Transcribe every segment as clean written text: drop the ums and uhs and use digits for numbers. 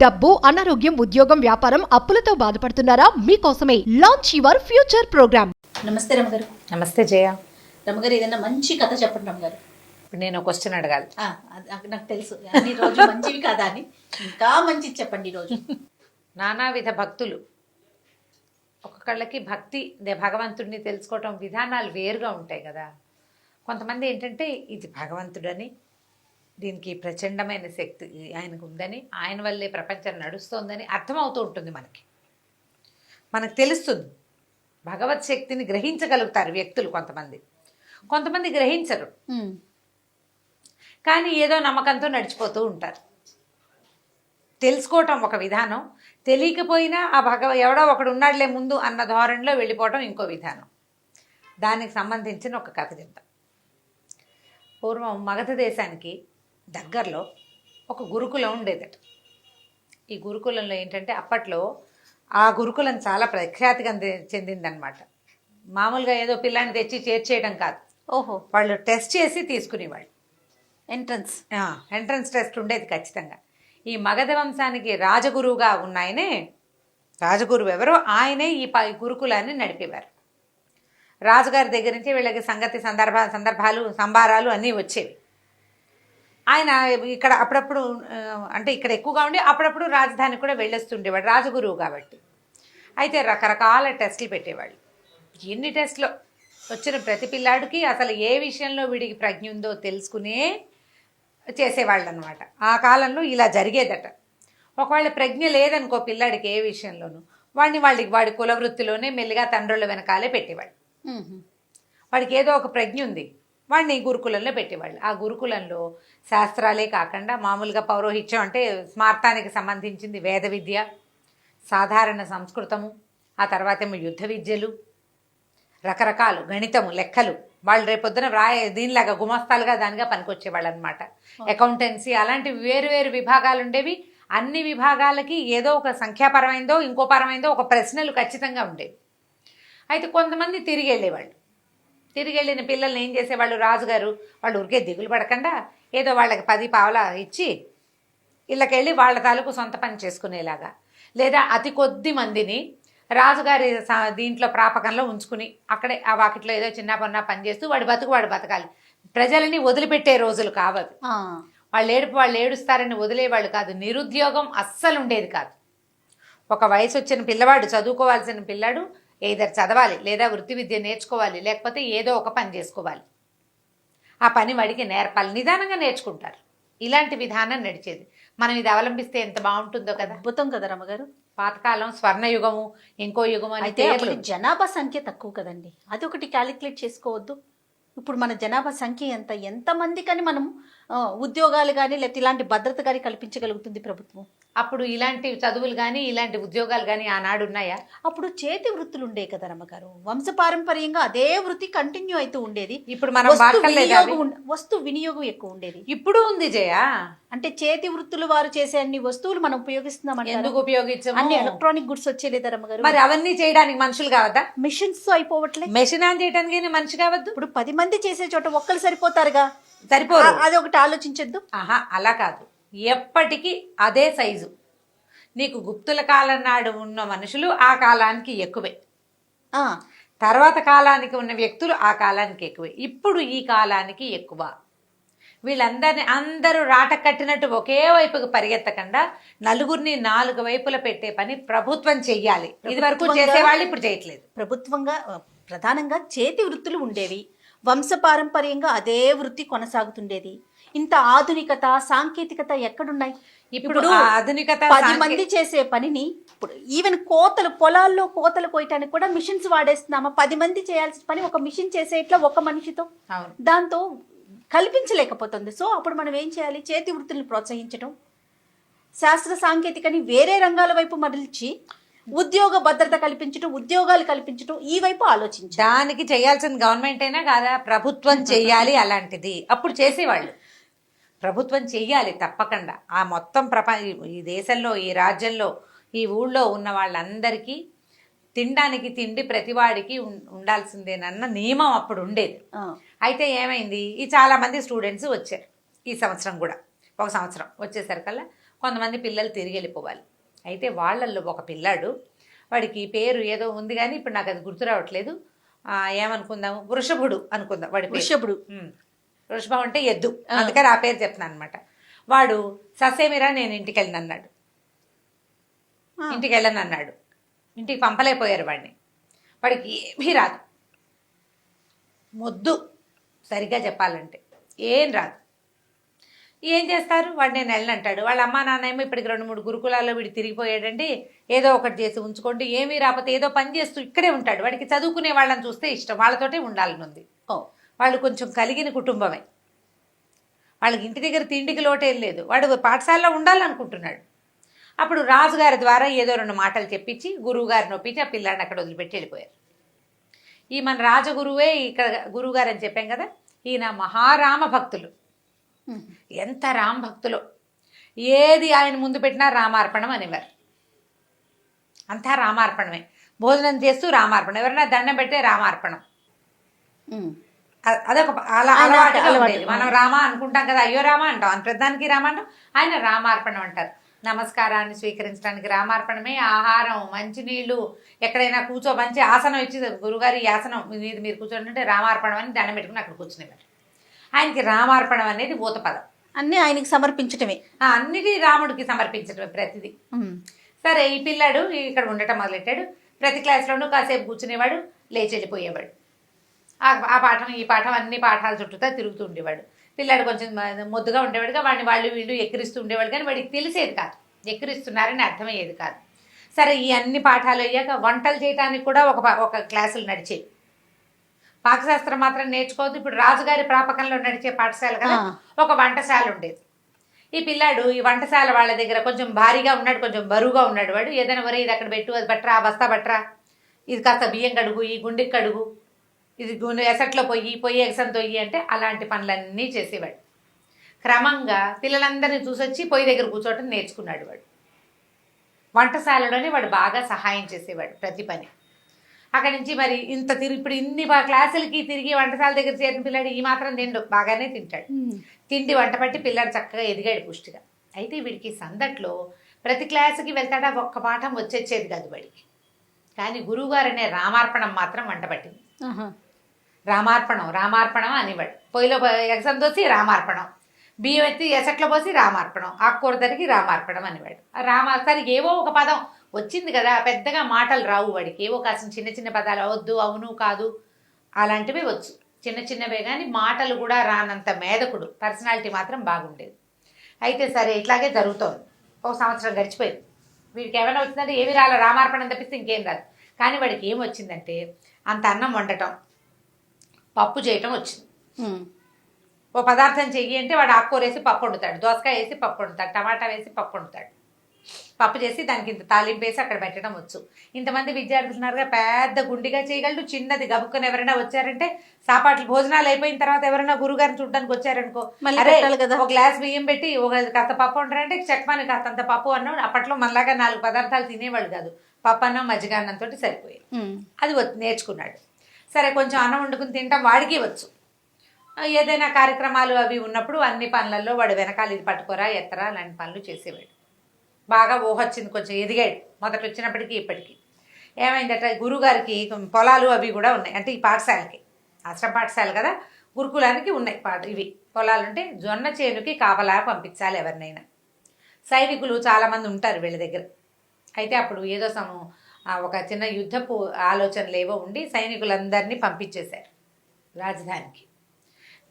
డబ్బు, అనారోగ్యం, ఉద్యోగం, వ్యాపారం, అప్పులతో బాధపడుతున్నారా? మీకోసమే లాంచ్ యువర్ ఫ్యూచర్ ప్రోగ్రామ్. నమస్తే రమగారు. నమస్తే జయ. రమగారు, ఏదైనా మంచి కథ చెప్పండి రమగారు. ఇప్పుడు నేను క్వశ్చన్ అడగాలి. నాకు తెలుసు అన్ని రోజు మంచివి కదా అని, ఇంకా మంచిది చెప్పండి ఈరోజు. నానావిధ భక్తులు, ఒక్కొక్కళ్ళకి భక్తి భగవంతుడిని తెలుసుకోవటం విధానాలు వేరుగా ఉంటాయి కదా. కొంతమంది ఏంటంటే ఇది భగవంతుడని, దీనికి ప్రచండమైన శక్తి ఆయనకు ఉందని, ఆయన వల్లే ప్రపంచం నడుస్తోందని అర్థమవుతూ ఉంటుంది. మనకు తెలుస్తుంది. భగవత్ శక్తిని గ్రహించగలుగుతారు వ్యక్తులు. కొంతమంది గ్రహించరు, కానీ ఏదో నమ్మకంతో నడిచిపోతూ ఉంటారు. తెలుసుకోవటం ఒక విధానం, తెలియకపోయినా ఆ ఎవడో ఒకడు ఉన్నాడులే ముందు అన్న ధోరణిలో వెళ్ళిపోవటం ఇంకో విధానం. దానికి సంబంధించిన ఒక కథ చెప్తాం. పూర్వం మగధ దేశానికి దగ్గరలో ఒక గురుకులం ఉండేదట. ఈ గురుకులంలో ఏంటంటే అప్పట్లో ఆ గురుకులం చాలా ప్రఖ్యాతిగా చెందిందనమాట. మామూలుగా ఏదో పిల్లాన్ని తెచ్చి చేర్చేయడం కాదు. ఓహో, వాళ్ళు టెస్ట్ చేసి తీసుకునేవాళ్ళు. ఎంట్రన్స్ టెస్ట్ ఉండేది ఖచ్చితంగా. ఈ మగధ వంశానికి రాజగురువుగా ఉన్నాయనే, రాజగురువు ఎవరో ఆయనే ఈ గురుకులాన్ని నడిపేవారు. రాజుగారి దగ్గర నుంచి వీళ్ళకి సందర్భాలు సంబారాలు అన్నీ వచ్చేవి. ఆయన ఇక్కడ అప్పుడప్పుడు, అంటే ఇక్కడ ఎక్కువగా ఉండి అప్పుడప్పుడు రాజధానికి కూడా వెళ్ళొస్తుండేవాడు, రాజగురువు కాబట్టి. అయితే రకరకాల టెస్టులు పెట్టేవాళ్ళు. ఎన్ని టెస్టులు వచ్చిన ప్రతి పిల్లాడికి అసలు ఏ విషయంలో వీడికి ప్రజ్ఞ ఉందో తెలుసుకునే చేసేవాళ్ళు అనమాట. ఆ కాలంలో ఇలా జరిగేదట. ఒకవేళ ప్రజ్ఞ లేదనుకో పిల్లాడికి ఏ విషయంలోనూ, వాడి కులవృత్తిలోనే మెల్లిగా తండ్రుల వెనకాలే పెట్టేవాళ్ళు. వాడికి ఏదో ఒక ప్రజ్ఞ ఉంది, వాడిని గురుకులంలో పెట్టేవాళ్ళు. ఆ గురుకులంలో శాస్త్రాలే కాకుండా మామూలుగా పౌరోహిత్యం అంటే స్మార్తానికి సంబంధించింది వేద విద్య, సాధారణ సంస్కృతము, ఆ తర్వాత ఏమో యుద్ధ విద్యలు, రకరకాలు గణితము, లెక్కలు. వాళ్ళు రేపొద్దున దీనిలాగా గుమస్తాలుగా దానిగా పనికొచ్చేవాళ్ళు అనమాట. అకౌంటెన్సీ, అలాంటి వేరు విభాగాలు ఉండేవి. అన్ని విభాగాలకి ఏదో ఒక సంఖ్యాపరమైందో ఇంకో పరమైందో ఒక ప్రశ్నలు ఖచ్చితంగా ఉండేవి. అయితే కొంతమంది తిరిగి వెళ్ళిన పిల్లల్ని ఏం చేసేవాళ్ళు, రాజుగారు వాళ్ళు ఊరికే దిగులు పడకుండా ఏదో వాళ్ళకి 10 పావలా ఇచ్చి ఇళ్ళకెళ్ళి వాళ్ళ తాలూకు సొంత పని చేసుకునేలాగా, లేదా అతి కొద్ది మందిని రాజుగారి దీంట్లో ప్రాపకంలో ఉంచుకుని అక్కడే ఆ వాకిట్లో ఏదో చిన్న పొన్న పని చేస్తూ వాడు బతకాలి. ప్రజలని వదిలిపెట్టే రోజులు కావవి. వాళ్ళు ఏడుస్తారని వదిలేవాళ్ళు కాదు. నిరుద్యోగం అస్సలు ఉండేది కాదు. ఒక వయసు వచ్చిన పిల్లవాడు, చదువుకోవాల్సిన పిల్లాడు ఏదర్ చదవాలి, లేదా వృత్తి విద్య నేర్చుకోవాలి, లేకపోతే ఏదో ఒక పని చేసుకోవాలి. ఆ పని వాడికి నేర్పాలి, నిదానంగా నేర్చుకుంటారు. ఇలాంటి విధానం నడిచేది. మనం ఇది అవలంబిస్తే ఎంత బాగుంటుందో కదా. అద్భుతం కదా రమగారు. పాతకాలం స్వర్ణయుగము, ఇంకో యుగం అయితే జనాభా సంఖ్య తక్కువ కదండి, అది ఒకటి క్యాలిక్యులేట్ చేసుకోవద్దు. ఇప్పుడు మన జనాభా సంఖ్య ఎంతమంది కానీ మనం ఉద్యోగాలు కానీ లేకపోతే ఇలాంటి భద్రత కానీ కల్పించగలుగుతుంది ప్రభుత్వం. అప్పుడు ఇలాంటి చదువులు కానీ ఇలాంటి ఉద్యోగాలు కానీ ఆనాడు ఉన్నాయా? అప్పుడు చేతి వృత్తులు ఉండే కదా రమ్మగారు. వంశపారంపర్యంగా అదే వృత్తి కంటిన్యూ అవుతూ ఉండేది. ఇప్పుడు మనం వస్తు వినియోగం ఎక్కువ ఉండేది. ఇప్పుడు ఉంది జయ. అంటే చేతి వృత్తులు వారు చేసే అన్ని వస్తువులు మనం ఉపయోగిస్తున్నాం. ఎందుకు ఉపయోగించాము? అన్ని ఎలక్ట్రానిక్ గుడ్స్ వచ్చేలేదా రమ్మగారు? మరి అవన్నీ చేయడానికి మనుషులు కావద్దా? మిషన్స్ అయిపోవట్లేదు. మెషిన్ ఆన్ చేయడానికి మనిషి కావద్దు. ఇప్పుడు 10 మంది చేసే చోట ఒక్కరు సరిపోతారుగా. సరిపోరు. అది ఒకటి ఆలోచించద్దు. అలా కాదు, ఎప్పటికీ అదే సైజు. నీకు గుప్తుల కాలం నాడు ఉన్న మనుషులు ఆ కాలానికి ఎక్కువే, తర్వాత కాలానికి ఉన్న వ్యక్తులు ఆ కాలానికి ఎక్కువే. ఇప్పుడు ఈ కాలానికి ఎక్కువ. అందరూ రాట కట్టినట్టు ఒకే వైపుకు పరిగెత్తకుండా నలుగురిని 4 వైపుల పెట్టే పని ప్రభుత్వం చెయ్యాలి. ఇది వరకు చేసేవాళ్ళు ఇప్పుడు చేయట్లేదు. ప్రభుత్వంగా ప్రధానంగా చేతి వృత్తులు ఉండేవి. వంశపారంపర్యంగా అదే వృత్తి కొనసాగుతుండేది. ఇంత ఆధునికత సాంకేతికత ఎక్కడున్నాయి? ఇప్పుడు ఆధునికత 10 మంది చేసే పనిని ఇప్పుడు ఈవెన్ పొలాల్లో కోతలు కోయటానికి కూడా మిషన్స్ వాడేస్తున్నామా? 10 మంది చేయాల్సిన పని ఒక మిషన్ చేసేట్లా ఒక మనిషితో దాంతో కల్పించలేకపోతుంది. సో అప్పుడు మనం ఏం చేయాలి? చేతి వృత్తులను ప్రోత్సహించడం, శాస్త్ర సాంకేతికని వేరే రంగాల వైపు మరల్చి ఉద్యోగ భద్రత కల్పించడం, ఉద్యోగాలు కల్పించడం, ఈ వైపు ఆలోచించాలి. దానికి చేయాల్సిన గవర్నమెంట్ అయినా కాదా? ప్రభుత్వం చెయ్యాలి అలాంటిది. అప్పుడు చేసేవాళ్ళు. ప్రభుత్వం చెయ్యాలి తప్పకుండా. ఆ మొత్తం ఈ దేశంలో, ఈ రాజ్యంలో, ఈ ఊళ్ళో ఉన్న వాళ్ళందరికీ తినడానికి తిండి ప్రతివాడికి ఉండాల్సిందేనన్న నియమం అప్పుడు ఉండేది. అయితే ఏమైంది, ఈ చాలా మంది స్టూడెంట్స్ వచ్చారు ఈ సంవత్సరం కూడా. ఒక సంవత్సరం వచ్చేసరికల్లా కొంతమంది పిల్లలు తిరిగి వెళ్ళిపోవాలి. అయితే వాళ్ళల్లో ఒక పిల్లాడు, వాడికి పేరు ఏదో ఉంది కానీ ఇప్పుడు నాకు అది గుర్తు రావట్లేదు. ఏమనుకుందాము, వృషభుడు అనుకుందాం వాడి పేరు. వృషభుడు. వృషభం అంటే ఎద్దు, అందుకని ఆ పేరు చెప్తున్నాను అనమాట. వాడు ససేమిరా నేను ఇంటికి వెళ్ళను అన్నాడు. ఇంటికి వెళ్ళను అన్నాడు. ఇంటికి పంపలేకపోయారు వాడిని. వాడికి ఏమీ రాదు, మొద్దు సరిగ్గా చెప్పాలంటే ఏం రాదు. ఏం చేస్తారు, వాడు నేను వెళ్ళనంటాడు. వాళ్ళ అమ్మా నాన్న ఏమో ఇప్పటికి 2-3 గురుకులాల్లో వీడు తిరిగిపోయాడండి, ఏదో ఒకటి చేసి ఉంచుకోండి, ఏమీ రాకపోతే ఏదో పని చేస్తూ ఇక్కడే ఉంటాడు. వాడికి చదువుకునే వాళ్ళని చూస్తే ఇష్టం, వాళ్ళతోటే ఉండాలని ఉంది. వాళ్ళు కొంచెం కలిగిన కుటుంబమే, వాళ్ళకి ఇంటి దగ్గర తిండికి లోటేం లేదు, వాడు పాఠశాలలో ఉండాలనుకుంటున్నాడు. అప్పుడు రాజుగారి ద్వారా ఏదో 2 మాటలు చెప్పించి గురువు గారిని ఒప్పించి ఆ పిల్లాడిని అక్కడ వదిలిపెట్టి వెళ్ళిపోయారు. ఈ మన రాజగురువే ఇక్కడ గురువుగారు అని చెప్పాం కదా, ఈయన మహారామ భక్తులు. ఎంత రామ భక్తులో, ఏది ఆయన ముందు పెట్టినా రామార్పణం అనేవారు. అంతా రామార్పణమే, భోజనం చేస్తూ రామార్పణం, ఎవరైనా దండం పెట్టే రామార్పణం. అదొక అలవాటుగా ఉండేది. మనం రామ అనుకుంటాం కదా, అయ్యో రామ అంటాం, అంత పెద్దానికి రామ అంటాం, ఆయన రామార్పణం అంటారు. నమస్కారాన్ని స్వీకరించడానికి రామార్పణమే. ఆహారం, మంచినీళ్ళు, ఎక్కడైనా మంచి ఆసనం ఇచ్చి గురుగారి ఈ ఆసనం మీద మీరు కూర్చోండి అంటే రామార్పణం అని దండం పెట్టుకుని అక్కడ కూర్చునేవారు. ఆయనకి రామార్పణం అనేది ఊత పదం. అన్నీ ఆయనకి సమర్పించటమే, అన్నిటి రాముడికి సమర్పించటమే ప్రతిదీ. సరే, ఈ పిల్లాడు ఇక్కడ ఉండటం మొదలెట్టాడు. ప్రతి క్లాస్లోనూ కాసేపు కూర్చునేవాడు, లేచి వెళ్ళిపోయేవాడు. ఆ పాఠం ఈ పాఠం అన్ని పాఠాల చుట్టూతా తిరుగుతూ ఉండేవాడు. పిల్లాడు కొంచెం మొద్దుగా ఉండేవాడుగా, వాడిని వాళ్ళు వీళ్ళు ఎక్కిరిస్తూ ఉండేవాడు, కానీ వాడికి తెలిసేది కాదు, ఎక్కిరిస్తున్నారని అర్థమయ్యేది కాదు. సరే, ఈ అన్ని పాఠాలు అయ్యాక వంటలు చేయడానికి కూడా ఒక క్లాసులు నడిచేవి. పాకశాస్త్రం మాత్రం నేర్చుకోవద్దు, ఇప్పుడు రాజుగారి ప్రాపకంలో నడిచే పాఠశాల కదా, ఒక వంటశాల ఉండేది. ఈ పిల్లాడు ఈ వంటశాల వాళ్ళ దగ్గర కొంచెం భారీగా ఉన్నాడు, కొంచెం బరువుగా ఉన్నాడు. వాడు ఏదైనా వరే ఇది అక్కడ పెట్టు, అది బట్రా, బస్తా బట్రా, ఇది కాస్త బియ్యం కడుగు, ఈ గుండెకి కడుగు, ఇది ఎసట్లో పొయ్యి ఎగసం తొయ్యి అంటే అలాంటి పనులన్నీ చేసేవాడు. క్రమంగా పిల్లలందరినీ చూసొచ్చి పొయ్యి దగ్గర కూర్చోవటం నేర్చుకున్నాడు. వాడు వంటశాలలోనే వాడు బాగా సహాయం చేసేవాడు ప్రతి పని. అక్కడి నుంచి మరి ఇప్పుడు ఇన్ని క్లాసులకి తిరిగి వంటశాల దగ్గర చేరిన పిల్లాడు ఈ మాత్రం తిండు, బాగానే తింటాడు. తిండి వంట పట్టి పిల్లాడు చక్కగా ఎదిగాడు పుష్టిగా. అయితే వీడికి సందట్లో ప్రతి క్లాసుకి వెళ్తాడా, ఒక్క పాఠం వచ్చేది కాదు వాడికి. కానీ గురువుగారు అనే రామార్పణం మాత్రం వంట పట్టింది. రామార్పణం అనేవాడు. పొయ్యిలో ఎగసం తోసి రామార్పణం, బియ్యం ఎత్తి ఎసట్లో పోసి రామార్పణం, ఆకుకూర తరిగి రామార్పణం అనేవాడు. సరే, ఏవో ఒక పదం వచ్చింది కదా, పెద్దగా మాటలు రావు వాడికి, ఏవో కాసిన చిన్న చిన్న పదాలు, అవద్దు, అవును, కాదు, అలాంటివే వచ్చు, చిన్న చిన్నవే. కానీ మాటలు కూడా రానంత మేధకుడు, పర్సనాలిటీ మాత్రం బాగుండేది. అయితే సరే, ఇట్లాగే జరుగుతోంది. 1 సంవత్సరం గడిచిపోయింది. వీడికి ఏమైనా వచ్చిందంటే ఏమి రాలే, రామార్పణం తప్పిస్తే ఇంకేం రాదు. కానీ వాడికి ఏం వచ్చిందంటే అంత అన్నం వండటం, పప్పు చేయటం వచ్చింది. ఓ పదార్థం చెయ్యి అంటే వాడు ఆకుకూర వేసి పప్పు వండుతాడు, దోసకాయ వేసి పప్పు వండుతాడు, టమాటా వేసి పప్పు వండుతాడు. పప్పు చేసి దానికి ఇంత తాలింపు వేసి అక్కడ పెట్టడం వచ్చు. ఇంతమంది విద్యార్థులు ఉన్నారుగా, పెద్ద గుండిగా చేయగలడు. చిన్నది గబుక్కని ఎవరైనా వచ్చారంటే, సాపాట్లు భోజనాలు అయిపోయిన తర్వాత ఎవరైనా గురుగారిని చూడడానికి వచ్చారనుకో, ఒక గ్లాస్ బియ్యం పెట్టి ఒక కాస్త పప్పు వండారంటే చెక్కమని కాస్తంత పప్పు అన్నం. అప్పట్లో మనలాగా 4 పదార్థాలు తినేవాళ్ళు కాదు, పప్పు అన్నం మజ్జిగ అన్నంతో సరిపోయేది. అది నేర్చుకున్నాడు. సరే, కొంచెం అన్నం వండుకుని తింటాం వాడికి వచ్చు. ఏదైనా కార్యక్రమాలు అవి ఉన్నప్పుడు అన్ని పనులలో వాడు వెనకాల ఇది పట్టుకోరా, ఎత్తరా, అలాంటి పనులు చేసేవాడు. బాగా ఊహొచ్చింది, కొంచెం ఎదిగాడు. మొదట వచ్చినప్పటికీ ఇప్పటికీ ఏమైందట, గురువుగారికి పొలాలు అవి కూడా ఉన్నాయి. అంటే ఈ పాఠశాలకి, ఆశ్రమ పాఠశాల కదా, గురుకులానికి ఉన్నాయి ఇవి పొలాలుంటే జొన్న చేనుకి కాపలా పంపించాలి ఎవరినైనా. సైనికులు చాలామంది ఉంటారు వీళ్ళ దగ్గర. అయితే అప్పుడు ఏదో ఒక చిన్న యుద్ధపు ఆలోచనలు ఏవో ఉండి సైనికులందరినీ పంపించేశారు రాజధానికి.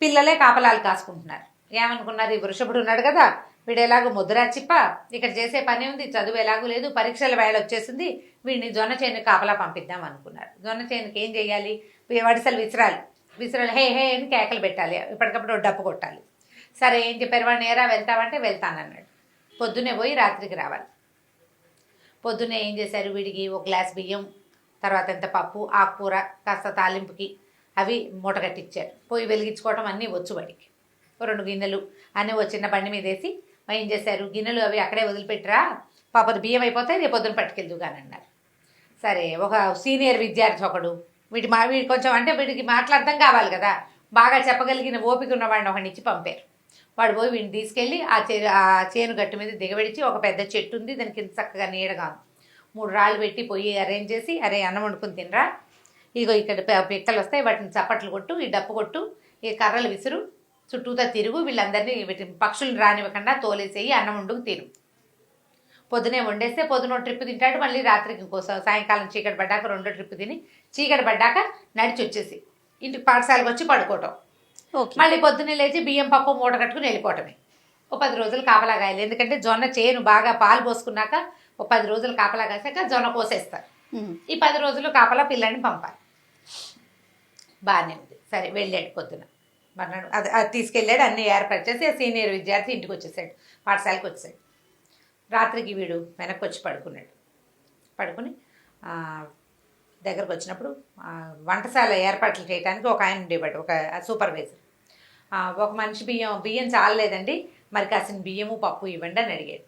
పిల్లలే కాపలాలు కాసుకుంటున్నారు. ఏమనుకున్నారు, ఈ వృషభుడు ఉన్నాడు కదా, వీడు ఎలాగో ముద్రా చిప్ప, ఇక్కడ చేసే పని ఉంది, చదువు ఎలాగూ లేదు, పరీక్షల వేళ వచ్చేసింది, వీడిని జొన్న చేను కాపలా పంపిద్దాం అనుకున్నారు. జొన్న చేనుకి ఏం చేయాలి, వడిసలు విసిరాలి, హే హే అని కేకలు పెట్టాలి, ఇప్పటికప్పుడు డప్పు కొట్టాలి. సరే, ఏం చెప్పారు, వాడిని ఏరా వెళ్తామంటే వెళ్తానన్నాడు. పొద్దున్నే పోయి రాత్రికి రావాలి. పొద్దున్నే ఏం చేశారు, వీడికి 1 గ్లాస్ బియ్యం, తర్వాత ఎంత పప్పు, ఆకుకూర, కాస్త తాలింపుకి అవి మూట కట్టించారు. పొయ్యి వెలిగించుకోవడం అన్నీ వచ్చు వాడికి. 2 గిన్నెలు అన్నీ చిన్న బండి మీద వేసి ఏం చేశారు, గిన్నెలు అవి అక్కడే వదిలిపెట్టరా, పాపది బియ్యం అయిపోతాయి, రేపు పొద్దున పట్టుకెళ్దు కానీ అన్నారు. సరే, ఒక సీనియర్ విద్యార్థి ఒకడు, వీడి కొంచెం అంటే వీడికి మాట్లాడటం కావాలి కదా, బాగా చెప్పగలిగిన ఓపిక ఉన్నవాడిని ఒకడిని ఇచ్చి పంపారు. వాడు పోయి వీడిని తీసుకెళ్ళి ఆ చేను గట్టు మీద దిగబెడిచి ఒక పెద్ద చెట్టు ఉంది, దానికి ఇంత చక్కగా నీడగా 3 రాళ్ళు పెట్టి పొయ్యి అరేంజ్ చేసి, అరే అన్నం వండుకుని తినరా, ఇదిగో ఇక్కడ పిక్కలు వస్తాయి, వాటిని చప్పట్లు కొట్టు, ఈ డప్పు కొట్టు, ఈ కర్రలు విసురు, చుట్టూతా తిరుగు, వీళ్ళందరినీ పక్షులను రానివ్వకుండా తోలేసేయి, అన్నం వండుకు తిరు. పొద్దునే వండేస్తే పొద్దున ట్రిప్ తింటాడు, మళ్ళీ రాత్రికి ఇంకోసం సాయంకాలం చీకటి పడ్డాక 2వ ట్రిప్ తిని చీకటి పడ్డాక నడిచి వచ్చేసి ఇంటికి పాఠశాలకు వచ్చి పడుకోవటం. మళ్ళీ పొద్దున్నే లేచి బియ్యం పప్పు మూట కట్టుకుని వెళ్ళిపోవటమే. 10 రోజులు కాపలా కాయాలి, ఎందుకంటే జొన్న చేను బాగా పాలు పోసుకున్నాక 10 రోజులు కాపలా కాసాక జొన్న కోసేస్తారు. ఈ 10 రోజులు కాపలా పిల్లని పంపాలి. బాగానే ఉంది. సరే వెళ్ళాడు పొద్దున, మర్నాడు అది తీసుకెళ్ళాడు, అన్ని ఏర్పాటు చేసి సీనియర్ విద్యార్థి ఇంటికి వచ్చేసాడు, పాఠశాలకు వచ్చాడు. రాత్రికి వీడు వెనక్కి వచ్చి పడుకుని దగ్గరకు వచ్చినప్పుడు వంటశాల ఏర్పాట్లు చేయడానికి ఒక ఆయన ఉండేవాడు, ఒక సూపర్వైజర్. ఒక మనిషి బియ్యం చాలలేదండి, మరి కాసిన బియ్యము పప్పు ఇవ్వండి అని అడిగాడు.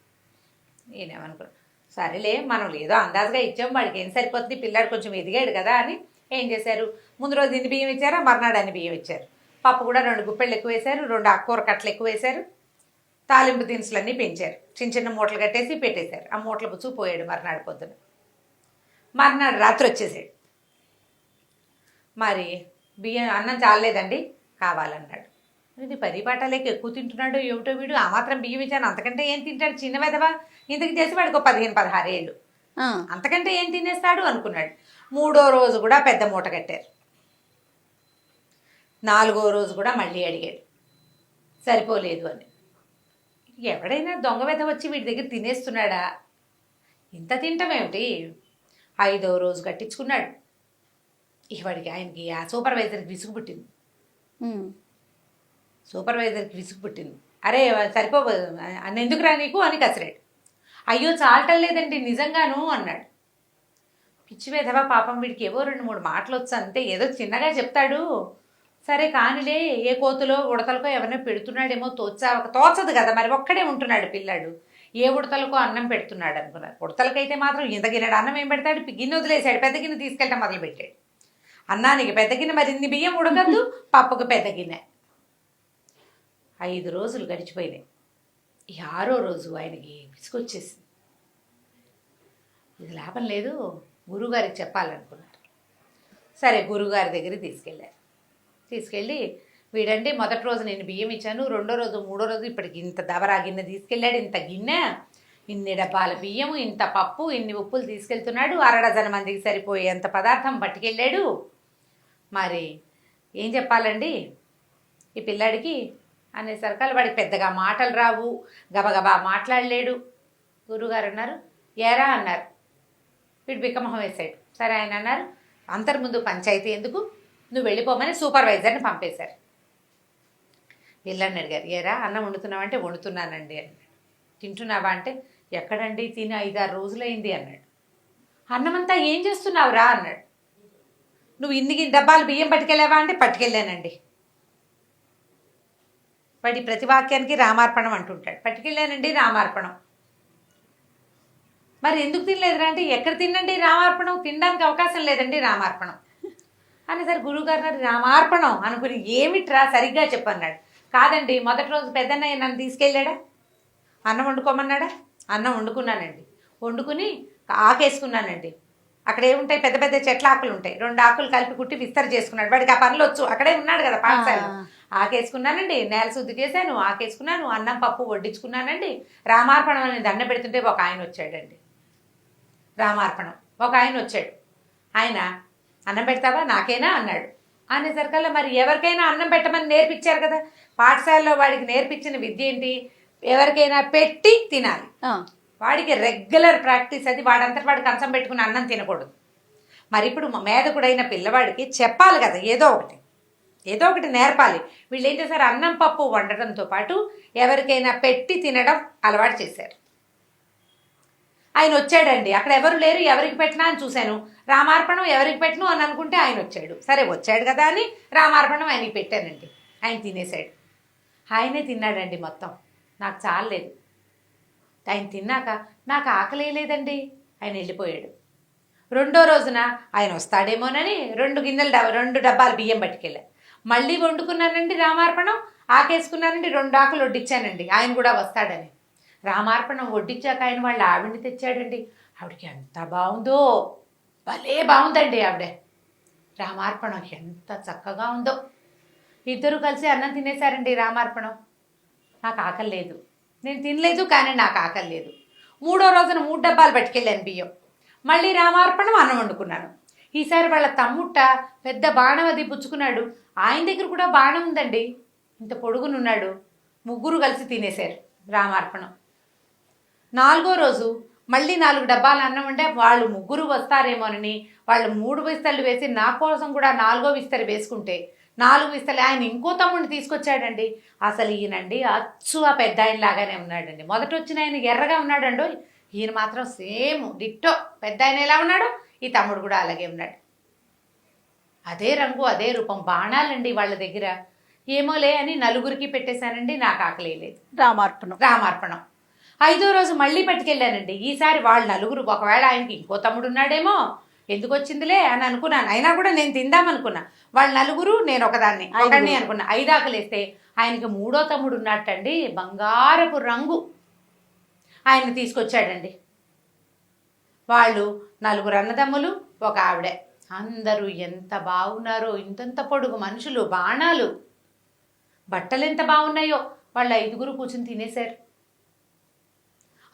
నేనేమనుకున్నాను, సరేలే మనం ఏదో అందాజుగా ఇచ్చాము, వాడికి ఏం సరిపోతుంది, పిల్లాడు కొంచెం ఎదిగాడు కదా అని ఏం చేశారు, ముందు రోజు ఇన్ని బియ్యం ఇచ్చారా, మర్నాడు అన్ని బియ్యం ఇచ్చారు. పప్పు కూడా 2 గుప్పెళ్ళు ఎక్కువ వేశారు, 2 ఆకుకూర కట్టలు ఎక్కువ వేశారు, తాలింపు దినుసులన్నీ పెంచారు, చిన్న మూటలు కట్టేసి పెట్టేశారు. ఆ మూటలు పుచ్చుకు పోయాడు మర్నాడు పొద్దున. మర్నాడు రాత్రి వచ్చేసాడు. మరి బియ్యం అన్నం చాలలేదండి కావాలన్నాడు. ఇది పరిపాటాలేక ఎక్కువ తింటున్నాడు ఏమిటో వీడు, ఆ మాత్రం బియ్యం ఇచ్చాను, అంతకంటే ఏం తింటాడు చిన్న వెధవా, ఇంతకు చేసి వాడికి 15-16 ఏళ్ళు, అంతకంటే ఏం తినేస్తాడు అనుకున్నాడు. 3వ రోజు కూడా పెద్ద మూట కట్టారు. 4వ రోజు కూడా మళ్ళీ అడిగాడు, సరిపోలేదు అని. ఎవడైనా దొంగ వెధ వచ్చి వీడి దగ్గర తినేస్తున్నాడా, ఇంత తింటామేమిటి. 5వ రోజు కట్టించుకున్నాడు. ఆయనకి ఆ సూపర్వైజర్కి విసుగు పుట్టింది. అరే సరిపోదు ఎందుకురా నీకు అని కసిరాడు. అయ్యో చాలటం లేదండి నిజంగాను అన్నాడు. పిచ్చి వెధవా, పాపం వీడికి ఏవో 2-3 మాటలు వచ్చు అంతే, ఏదో చిన్నగా చెప్తాడు. సరే కానిలే, ఏ కోతులో ఉడతలకో ఎవరైనా పెడుతున్నాడేమో తోచదు కదా, మరి ఒక్కడే ఉంటున్నాడు పిల్లాడు, ఏ ఉడతలకో అన్నం పెడుతున్నాడు అనుకున్నారు. ఉడతలకైతే మాత్రం ఇంత గిన్నెడు అన్నం ఏం పెడతాడు, గిన్నె వదిలేశాడు, పెద్ద గిన్నె తీసుకెళ్ళటం మొదలుపెట్టాడు. అన్నానికి పెద్ద గిన్నె, మరి ఇన్ని బియ్యం ఉడకద్దు, పప్పుకు పెద్ద గిన్నె. 5 రోజులు గడిచిపోయినాయి. 6వ రోజు ఆయనకి విసుకొచ్చేసింది. ఇది లాభం లేదు, గురువుగారికి చెప్పాలనుకున్నారు. సరే గురువుగారి దగ్గరికి తీసుకెళ్ళి వీడండి మొదటి రోజు నేను బియ్యం ఇచ్చాను, 2వ రోజు 3వ రోజు ఇప్పటికి ఇంత దబరా గిన్నె తీసుకెళ్ళాడు, ఇంత గిన్నె, ఇన్ని డబ్బాల బియ్యము, ఇంత పప్పు, ఇన్ని ఉప్పులు తీసుకెళ్తున్నాడు, 6 డజన్ మందికి సరిపోయేంత పదార్థం పట్టుకెళ్ళాడు. మరి ఏం చెప్పాలండి ఈ పిల్లాడికి అనేసరికల్ వాడికి పెద్దగా మాటలు రావు, గబగబా మాట్లాడలేడు. గురువుగారు అన్నారు, ఏరా అన్నారు. వీడు బిక్కమొహం వేశాడు. సరే ఆయన అన్నారు, అంతర్ముందు పంచాయతీ ఎందుకు, నువ్వు వెళ్ళిపోమని సూపర్వైజర్ని పంపేశారు. పిల్లని అడిగారు, ఏరా అన్నం వండుతున్నావంటే వండుతున్నానండి అన్నాడు. తింటున్నావా అంటే ఎక్కడండి, తిని 5-6 రోజులైంది అన్నాడు. అన్నమంతా ఏం చేస్తున్నావురా అన్నాడు. నువ్వు ఇన్ని డబ్బాలు బియ్యం పట్టుకెళ్ళావా అంటే పట్టుకెళ్ళానండి. వాడి ప్రతి వాక్యానికి రామార్పణం అంటుంటాడు. పట్టుకెళ్ళానండి రామార్పణం. మరి ఎందుకు తినలేదురా అంటే ఎక్కడ తినండి రామార్పణం, తినడానికి అవకాశం లేదండి రామార్పణం అనేసరి గురువుగారు రామార్పణం అనుకుని ఏమిట్రా సరిగ్గా చెప్పన్నాడు. కాదండి మొదటి రోజు పెద్దన్నయ్య నన్ను తీసుకెళ్ళాడా, అన్నం వండుకోమన్నాడా, అన్నం వండుకున్నానండి, వండుకుని ఆకేసుకున్నానండి. అక్కడ ఏముంటాయి, పెద్ద పెద్ద చెట్ల ఆకులు ఉంటాయి, 2 ఆకులు కలిపి కుట్టి విస్తరి చేసుకున్నాడు. వాడికి ఆ పనులు వచ్చు, అక్కడే ఉన్నాడు కదా పాఠశాలలో. ఆకేసుకున్నానండి, నేల శుద్ధి చేశాను, ఆకేసుకున్నాను, అన్నం పప్పు వడ్డించుకున్నానండి. రామార్పణం అని దండ పెడుతుంటే ఒక ఆయన వచ్చాడండి. రామార్పణం ఒక ఆయన వచ్చాడు. ఆయన అన్నం పెడతావా నాకేనా అన్నాడు. అనేసరికల్లా మరి ఎవరికైనా అన్నం పెట్టమని నేర్పించారు కదా, పాఠశాలలో వాడికి నేర్పించిన విద్య ఏంటి, ఎవరికైనా పెట్టి తినాలి. వాడికి రెగ్యులర్ ప్రాక్టీస్ అది, వాడంతటి వాడు కంచం పెట్టుకుని అన్నం తినకూడదు. మరి ఇప్పుడు మేధకుడైన పిల్లవాడికి చెప్పాలి కదా, ఏదో ఒకటి నేర్పాలి. వీళ్ళు ఏం చేశారు, అన్నం పప్పు వండటంతో పాటు ఎవరికైనా పెట్టి తినడం అలవాటు చేశారు. ఆయన వచ్చాడండి, అక్కడ ఎవరు లేరు, ఎవరికి పెట్టినా అని చూశాను, రామార్పణం ఎవరికి పెట్టను అని అనుకుంటే ఆయన వచ్చాడు. సరే వచ్చాడు కదా అని రామార్పణం ఆయనకి పెట్టానండి. ఆయన తినేశాడు. ఆయనే తిన్నాడండి మొత్తం, నాకు చాలలేదు. ఆయన తిన్నాక నాకు ఆకలి లేదండి, ఆయన వెళ్ళిపోయాడు. 2వ రోజున ఆయన వస్తాడేమోనని 2 డబ్బాలు బియ్యం పట్టుకెళ్ళా. మళ్ళీ వండుకున్నానండి రామార్పణం, ఆకేసుకున్నారండి, 2 ఆకులు వడ్డించానండి, ఆయన కూడా వస్తాడని. రామార్పణం వడ్డించాక ఆయన వాళ్ళ ఆవిడని తెచ్చాడండి. ఆవిడకి ఎంత బాగుందో, భలే బాగుందండి ఆవిడ. రామార్పణం ఎంత చక్కగా ఉందో. ఇద్దరు కలిసి అన్నం తినేశారండి. రామార్పణం నాకు ఆకలి లేదు, నేను తినలేదు, కానీ నాకు ఆకలి లేదు. 3వ రోజున 3 డబ్బాలు పట్టుకెళ్ళాను బియ్యం. మళ్ళీ రామార్పణం అన్నం వండుకున్నాను. ఈసారి వాళ్ళ తమ్ముట్ట పెద్ద బాణం అది పుచ్చుకున్నాడు. ఆయన దగ్గర కూడా బాణం ఉందండి, ఇంత పొడుగునున్నాడు. ముగ్గురు కలిసి తినేశారు రామార్పణం. 4వ రోజు మళ్ళీ 4 డబ్బాలు అన్నం ఉండే. వాళ్ళు ముగ్గురు వస్తారేమోనని వాళ్ళు 3 విస్తళ్ళు వేసి నా కోసం కూడా 4వ విస్తరి వేసుకుంటే 4 విస్తలు ఆయన ఇంకో తమ్ముడిని తీసుకొచ్చాడండి. అసలు ఈయనండి అచ్చు ఆ పెద్ద ఆయన లాగానే ఉన్నాడండి. మొదట వచ్చిన ఆయన ఎర్రగా ఉన్నాడండి, ఈయన మాత్రం సేమ్ డిట్టో పెద్ద ఆయన ఎలా ఉన్నాడు, ఈ తమ్ముడు కూడా అలాగే ఉన్నాడు. అదే రంగు అదే రూపం. బాణాలండి వాళ్ళ దగ్గర. ఏమోలే అని నలుగురికి పెట్టేశానండి, నాకు ఆకలి లేదు. రామార్పణం 5వ రోజు మళ్ళీ పట్టుకెళ్ళానండి. ఈసారి వాళ్ళు నలుగురు, ఒకవేళ ఆయనకి ఇంకో తమ్ముడు ఉన్నాడేమో, ఎందుకు వచ్చిందిలే అని అనుకున్నాను. అయినా కూడా నేను తిందామనుకున్నా. వాళ్ళు నలుగురు, నేను ఒకదాన్ని అనుకున్నా. 5 ఆకలేస్తే ఆయనకి 3వ తమ్ముడు ఉన్నట్టండి, బంగారపు రంగు. ఆయన తీసుకొచ్చాడండి. వాళ్ళు 4 అన్నదమ్ములు, ఒక ఆవిడే. అందరూ ఎంత బాగున్నారో, ఇంతంత పొడుగు మనుషులు, బాణాలు, బట్టలు ఎంత బాగున్నాయో. వాళ్ళు 5గురు కూర్చుని తినేశారు.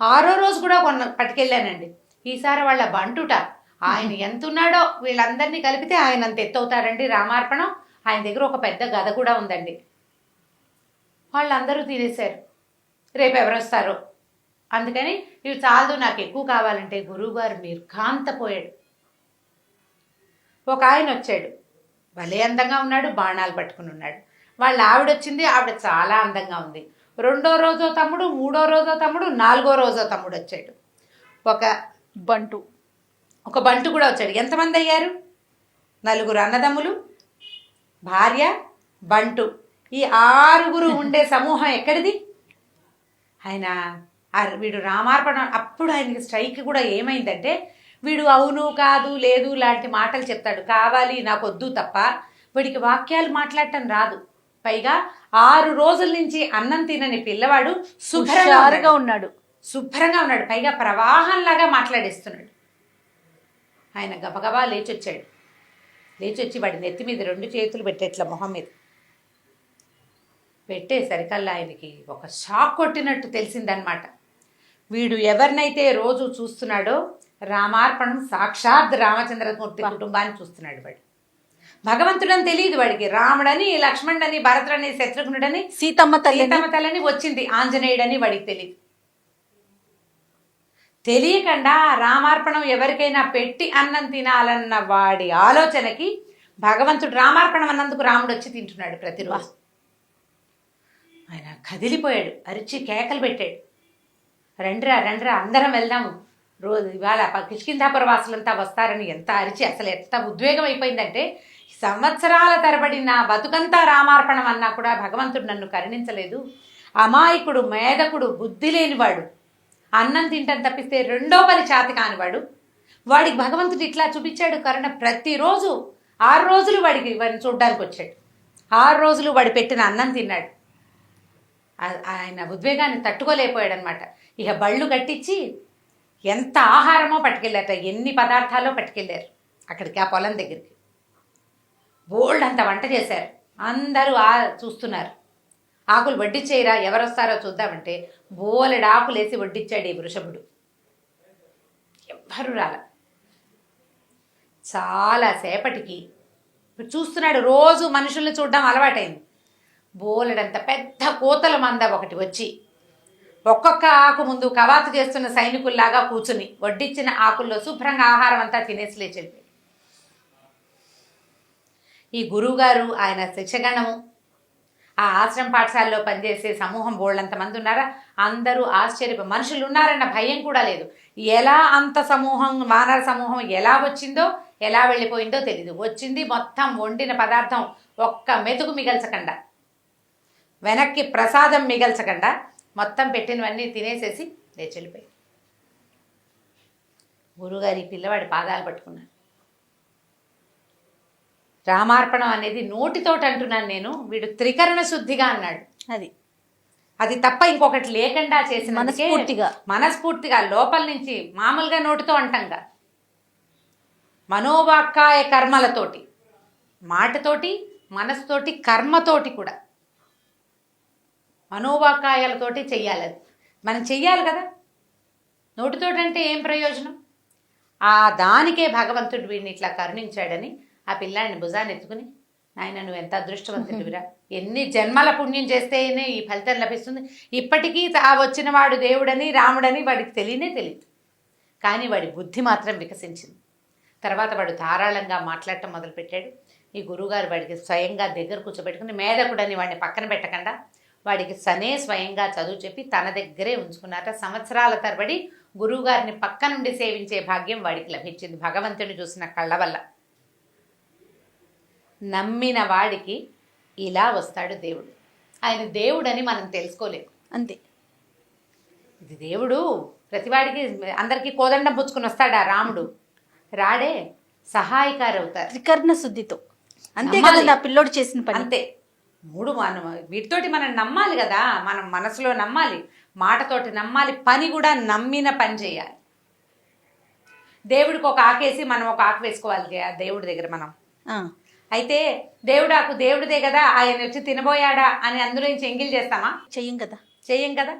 6వ రోజు కూడా పట్టుకెళ్ళానండి. ఈసారి వాళ్ళ బంటుట, ఆయన ఎంత ఉన్నాడో వీళ్ళందరినీ కలిపితే ఆయన అంత ఎత్తవుతారండి రామార్పణం. ఆయన దగ్గర ఒక పెద్ద గద కూడా ఉందండి. వాళ్ళందరూ తినేశారు. రేపు ఎవరు వస్తారో అందుకని ఇవి చాలదు, నాకు ఎక్కువ కావాలంటే గురువుగారు నిర్ఘాంతపోయాడు. ఒక ఆయన వచ్చాడు, భలే అందంగా ఉన్నాడు, బాణాలు పట్టుకుని ఉన్నాడు. వాళ్ళ ఆవిడ వచ్చింది, ఆవిడ చాలా అందంగా ఉంది. 2వ రోజో తమ్ముడు, 3వ రోజో తమ్ముడు, 4వ రోజో తమ్ముడు వచ్చాడు. ఒక బంటు కూడా వచ్చాడు. ఎంతమంది అయ్యారు? 4 అన్నదమ్ములు, భార్య, బంటు. ఈ 6గురు ఉండే సమూహం ఎక్కడిది? ఆయన వీడు రామార్పణం. అప్పుడు ఆయనకి స్ట్రైక్ కూడా ఏమైందంటే, వీడు అవును కాదు లేదు లాంటి మాటలు చెప్తాడు. కావాలి నాకు వద్దు తప్ప వీడికి వాక్యాలు మాట్లాడటం రాదు. పైగా 6 రోజుల నుంచి అన్నం తినని పిల్లవాడు శుభ్రంగా ఉన్నాడు. పైగా ప్రవాహంలాగా మాట్లాడేస్తున్నాడు. ఆయన గబగబా లేచొచ్చాడు. లేచొచ్చి వాడి నెత్తి మీద 2 చేతులు పెట్టేట్ల మొహం మీద పెట్టేసరికల్లా ఆయనకి ఒక షాక్ కొట్టినట్టు తెలిసిందనమాట. వీడు ఎవరినైతే రోజు చూస్తున్నాడో, రామార్పణం సాక్షాత్ రామచంద్రమూర్తి కుటుంబాన్ని చూస్తున్నాడు. వాడు భగవంతుడని తెలియదు వాడికి. రాముడని, లక్ష్మణుడని, భరతుడని, శత్రుఘ్నుడని, సీతమ్మ తల్లని వచ్చింది, ఆంజనేయుడని వాడికి తెలియదు. తెలియకుండా రామార్పణం ఎవరికైనా పెట్టి అన్నం తినాలన్న వాడి ఆలోచనకి భగవంతుడు రామార్పణం అన్నందుకు రాముడు వచ్చి తింటున్నాడు ప్రతిరోజు. ఆయన కదిలిపోయాడు, అరిచి కేకలు పెట్టాడు, రండిరా అందరం వెళ్దాము, రోజు ఇవాళ కిష్కింధాపుర వాసులంతా వస్తారని ఎంత అరిచి, అసలు ఎంత ఉద్వేగం అయిపోయిందంటే, సంవత్సరాల తరబడి నా బతుకంతా రామార్పణం అన్నా కూడా భగవంతుడు నన్ను కరుణించలేదు. అమాయకుడు, మేధకుడు, బుద్ధి లేనివాడు, అన్నం తింటం తప్పిస్తే 2వ పని చేత కానివాడు, వాడికి భగవంతుడు ఇట్లా చూపించాడు కరుణ. ప్రతిరోజు 6 రోజులు వాడిని చూడ్డానికి వచ్చాడు. 6 రోజులు వాడు పెట్టిన అన్నం తిన్నాడు. ఆయన ఉద్వేగాన్ని తట్టుకోలేకపోయాడు అనమాట. ఇక బళ్ళు కట్టించి ఎంత ఆహారమో పట్టుకెళ్ళారట, ఎన్ని పదార్థాలో పట్టుకెళ్ళారు అక్కడికి, ఆ పొలం దగ్గరికి. బోల్డ్ అంత వంట చేశారు. అందరూ చూస్తున్నారు. ఆకులు వడ్డించేయరా, ఎవరు వస్తారో చూద్దామంటే బోలెడు ఆకులు వేసి వడ్డించాడు ఈ వృషభుడు. ఎవ్వరు రాల. చాలాసేపటికి చూస్తున్నాడు. రోజు మనుషుల్ని చూడడం అలవాటైంది. బోలెడంత పెద్ద కోతల మంద ఒకటి వచ్చి ఒక్కొక్క ఆకు ముందు కవాతు చేస్తున్న సైనికుల్లాగా కూర్చుని వడ్డించిన ఆకుల్లో శుభ్రంగా ఆహారం అంతా తినేసి లేచి ఈ గురువుగారు, ఆయన శిక్షగణము, ఆ ఆశ్రమ పాఠశాలలో పనిచేసే సమూహం బోళ్ళంతమంది ఉన్నారా, అందరూ మనుషులు ఉన్నారన్న భయం కూడా లేదు. ఎలా అంత సమూహం, వానర సమూహం ఎలా వచ్చిందో, ఎలా వెళ్ళిపోయిందో తెలీదు. వచ్చింది మొత్తం వండిన పదార్థం ఒక్క మెతుకు మిగల్చకుండా, వెనక్కి ప్రసాదం మిగల్చకుండా మొత్తం పెట్టినవన్నీ తినేసేసి లేచెళ్ళిపోయి. గురువుగారి పిల్లవాడి పాదాలు పట్టుకున్నాను. రామార్పణం అనేది నోటితోటి అంటున్నాను నేను, వీడు త్రికరణ శుద్ధిగా అన్నాడు. అది తప్ప ఇంకొకటి లేకుండా చేసిన మనస్ఫూర్తిగా లోపల నుంచి, మామూలుగా నోటితో అంటంగా, మనోవాక్కాయ కర్మలతోటి, మాటతోటి, మనసుతోటి, కర్మతోటి కూడా, మనోవాక్కాయాలతోటి చెయ్యాలి. అది మనం చెయ్యాలి కదా, నోటితోటి అంటే ఏం ప్రయోజనం? ఆ దానికే భగవంతుడు వీడిని ఇట్లా కరుణించాడని ఆ పిల్లాడిని భుజాన్ని ఎత్తుకుని, నాయన నువ్వు ఎంత అదృష్టవంతుడివిరా, ఎన్ని జన్మల పుణ్యం చేస్తేనే ఈ ఫలితం లభిస్తుంది. ఇప్పటికీ ఆ వచ్చిన వాడు దేవుడని రాముడని వాడికి తెలియదు, కానీ వాడి బుద్ధి మాత్రం వికసించింది. తర్వాత వాడు ధారాళంగా మాట్లాడటం మొదలుపెట్టాడు. ఈ గురువుగారు వాడికి స్వయంగా దగ్గర కూర్చోబెట్టుకుని, మేధకుడని వాడిని పక్కన పెట్టకుండా వాడికి స్వయంగా చదువు చెప్పి తన దగ్గరే ఉంచుకున్నారట. సంవత్సరాల తరబడి గురువుగారిని పక్క నుండి సేవించే భాగ్యం వాడికి లభించింది భగవంతుని చూసిన కళ్ళ వల్ల. నమ్మిన వాడికి ఇలా వస్తాడు దేవుడు. ఆయన దేవుడని మనం తెలుసుకోలేము, అంతే. ఇది దేవుడు ప్రతివాడికి, అందరికీ కోదండం పుచ్చుకుని వస్తాడా రాముడు? రాడే, సహాయకారు అవుతారు త్రికరణ శుద్ధితో. అంతే కదా నా పిల్లోడు చేసిన పని. అంతే. మనం వీటితోటి మనం నమ్మాలి కదా, మనం మనసులో నమ్మాలి, మాటతోటి నమ్మాలి, పని కూడా నమ్మిన పని చేయాలి. దేవుడికి ఒక ఆకేసి మనం ఒక ఆకు వేసుకోవాలి దేవుడి దగ్గర మనం. అయితే దేవుడాకు దేవుడిదే కదా, ఆయన వచ్చి తినబోయాడా అని అందులో నుంచి ఎంగిల్ చేస్తామా? చెయ్యం కదా.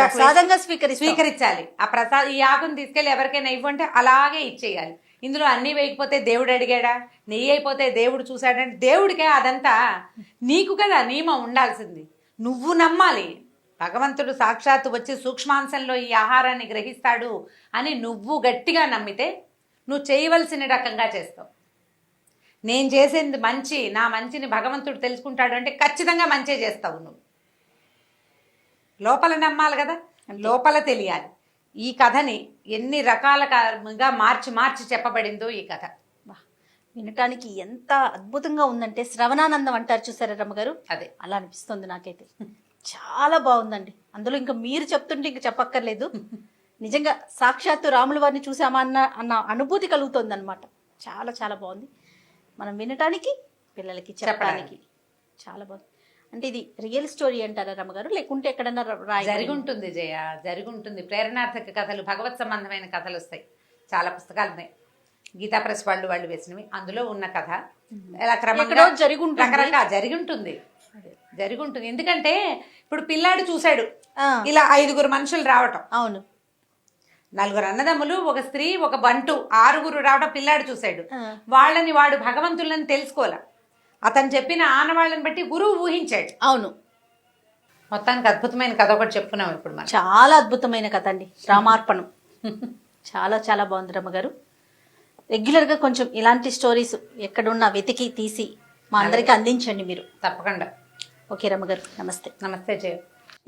ప్రసాదంగా స్వీకరించాలి. ఆ ఈ ఆకుని తీసుకెళ్ళి ఎవరికైనా ఇవ్వంటే అలాగే ఇచ్చేయాలి. ఇందులో అన్నీ వేయకపోతే దేవుడు అడిగాడా, నెయ్యి అయిపోతే దేవుడు చూశాడంటే దేవుడికే అదంతా నీకు కదా నియమం ఉండాల్సింది. నువ్వు నమ్మాలి, భగవంతుడు సాక్షాత్తు వచ్చి సూక్ష్మాంశంలో ఈ ఆహారాన్ని గ్రహిస్తాడు అని నువ్వు గట్టిగా నమ్మితే నువ్వు చేయవలసిన రకంగా చేస్తావు. నేను చేసేది మంచి, నా మంచిని భగవంతుడు తెలుసుకుంటాడు అంటే ఖచ్చితంగా మంచే చేస్తావు. నువ్వు లోపల నమ్మాలి కదా, లోపల తెలియాలి. ఈ కథని ఎన్ని రకాలుగా మార్చి చెప్పబడిందో ఈ కథ. వినటానికి ఎంత అద్భుతంగా ఉందంటే, శ్రవణానందం అంటారు చూసారా రమ్మగారు, అదే అలా అనిపిస్తుంది నాకైతే. చాలా బాగుందండి. అందులో ఇంకా మీరు చెప్తుంటే ఇంకా చెప్పక్కర్లేదు. నిజంగా సాక్షాత్తు రాముల వారిని చూసామా అన్న అనుభూతి కలుగుతుంది అనమాట. చాలా చాలా బాగుంది. మనం వినటానికి, పిల్లలకి చెప్పడానికి చాలా బాగుంది. అంటే ఇది రియల్ స్టోరీ అంటారా రమ్మగారు, లేకుంటే ఎక్కడన్నా జరిగి ఉంటుంది జయ, జరిగి ఉంటుంది. ప్రేరణార్థక కథలు, భగవత్ సంబంధమైన కథలు వస్తాయి. చాలా పుస్తకాలు ఉన్నాయి, గీతా ప్రెస్ వాళ్ళు వేసినవి. అందులో ఉన్న కథ ఇలా క్రమంగా రకరకాల జరిగి ఉంటుంది. ఎందుకంటే ఇప్పుడు పిల్లాడు చూశాడు ఇలా 5 మనుషులు రావటం. అవును, 4 అన్నదమ్ములు, ఒక స్త్రీ, ఒక బంటు, 6 రావడం పిల్లాడు చూశాడు. వాళ్ళని వాడు భగవంతులని తెలుసుకోలే, అతను చెప్పిన ఆనవాళ్ళని బట్టి గురువు ఊహించాడు. అవును, మొత్తానికి అద్భుతమైన కథ ఒకటి చెప్పుకున్నాం ఇప్పుడు మనం. చాలా అద్భుతమైన కథ అండి రామార్పణం. చాలా చాలా బాగుంది రమ్మగారు. రెగ్యులర్గా కొంచెం ఇలాంటి స్టోరీస్ ఎక్కడున్నా వెతికి తీసి మా అందరికీ అందించండి మీరు. తప్పకుండా. ఓకే రమ్మగారు, నమస్తే. నమస్తే జయ.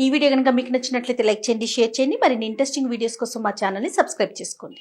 ఈ వీడియో కనుక మీకు నచ్చినట్లయితే లైక్ చేయండి, షేర్ చేయండి. మరిన్ని ఇంట్రెస్టింగ్ వీడియోస్ కోసం మా ఛానల్ని సబ్స్క్రైబ్ చేసుకోండి.